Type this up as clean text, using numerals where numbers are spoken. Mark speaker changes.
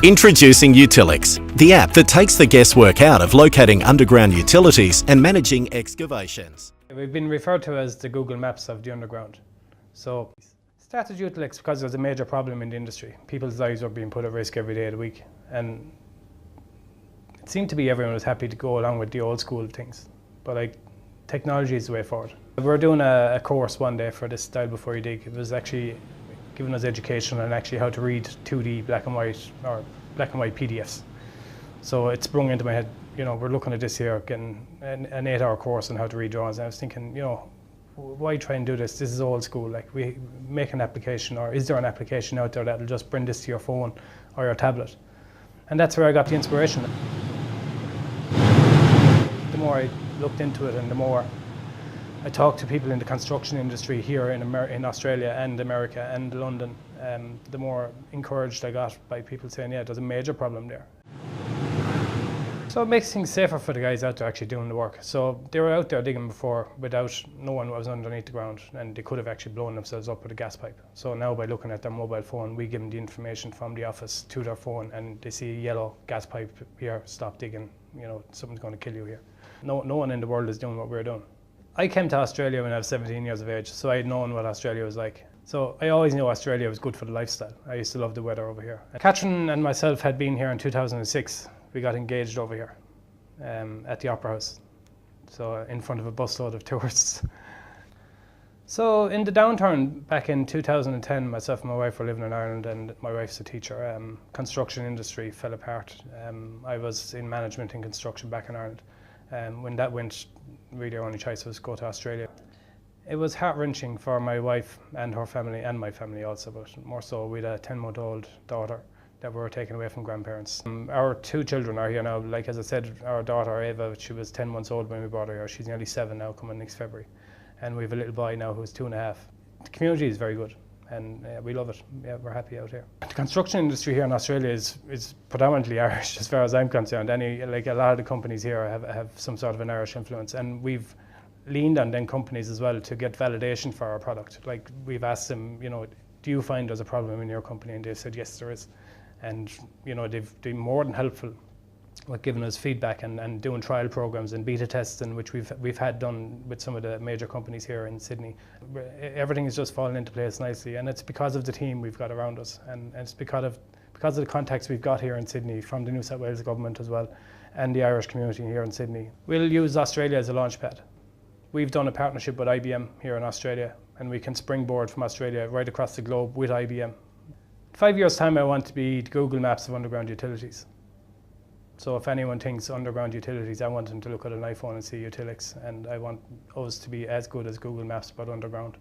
Speaker 1: Introducing Utillix, the app that takes the guesswork out of locating underground utilities and managing excavations.
Speaker 2: We've been referred to as the Google Maps of the underground. So started Utillix because there was a major problem in the industry. People's lives were being put at risk every day of the week, and it seemed to be everyone was happy to go along with the old school things. But technology is the way forward. We were doing a course one day for this Dial Before You Dig. It was actually giving us education on actually how to read 2D black and white or black and white PDFs. So it sprung into my head, we're looking at this here, getting an 8-hour course on how to read drawings. And I was thinking, why try and do this? This is old school. We make an application, or is there an application out there that'll just bring this to your phone or your tablet? And that's where I got the inspiration. The more I looked into it and the more I talked to people in the construction industry here in Australia and America and London, the more encouraged I got by people saying, yeah, there's a major problem there. So it makes things safer for the guys out there actually doing the work. So they were out there digging before without knowing what was underneath the ground, and they could have actually blown themselves up with a gas pipe. So now by looking at their mobile phone, we give them the information from the office to their phone, and they see a yellow gas pipe here, stop digging, something's going to kill you here. No one in the world is doing what we're doing. I came to Australia when I was 17 years of age, so I had known what Australia was like. So I always knew Australia was good for the lifestyle. I used to love the weather over here. Catherine and myself had been here in 2006. We got engaged over here at the Opera House, so in front of a busload of tourists. So in the downturn back in 2010, myself and my wife were living in Ireland, and my wife's a teacher. Construction industry fell apart. I was in management in construction back in Ireland. When that went, really our only choice was go to Australia. It was heart-wrenching for my wife and her family, and my family also, but more so with a 10-month-old daughter that we were taken away from grandparents. Our 2 children are here now. As I said, our daughter Ava, she was 10 months old when we brought her here. She's nearly 7 now, coming next February. And we have a little boy now who's 2.5. The community is very good, and we love it. Yeah, we're happy out here. The construction industry here in Australia is predominantly Irish, as far as I'm concerned. A lot of the companies here have some sort of an Irish influence, and we've leaned on them companies as well to get validation for our product. We've asked them, do you find there's a problem in your company? And they've said, yes, there is. And they've been more than helpful with giving us feedback and doing trial programs and beta tests, in which we've had done with some of the major companies here in Sydney. Everything is just falling into place nicely, and it's because of the team we've got around us, and it's because of the contacts we've got here in Sydney from the New South Wales government as well, and the Irish community here in Sydney. We'll use Australia as a launchpad. We've done a partnership with IBM here in Australia, and we can springboard from Australia right across the globe with IBM. 5 years' time, I want to be the Google Maps of underground utilities. So if anyone thinks underground utilities, I want them to look at an iPhone and see Utillix, and I want us to be as good as Google Maps but underground.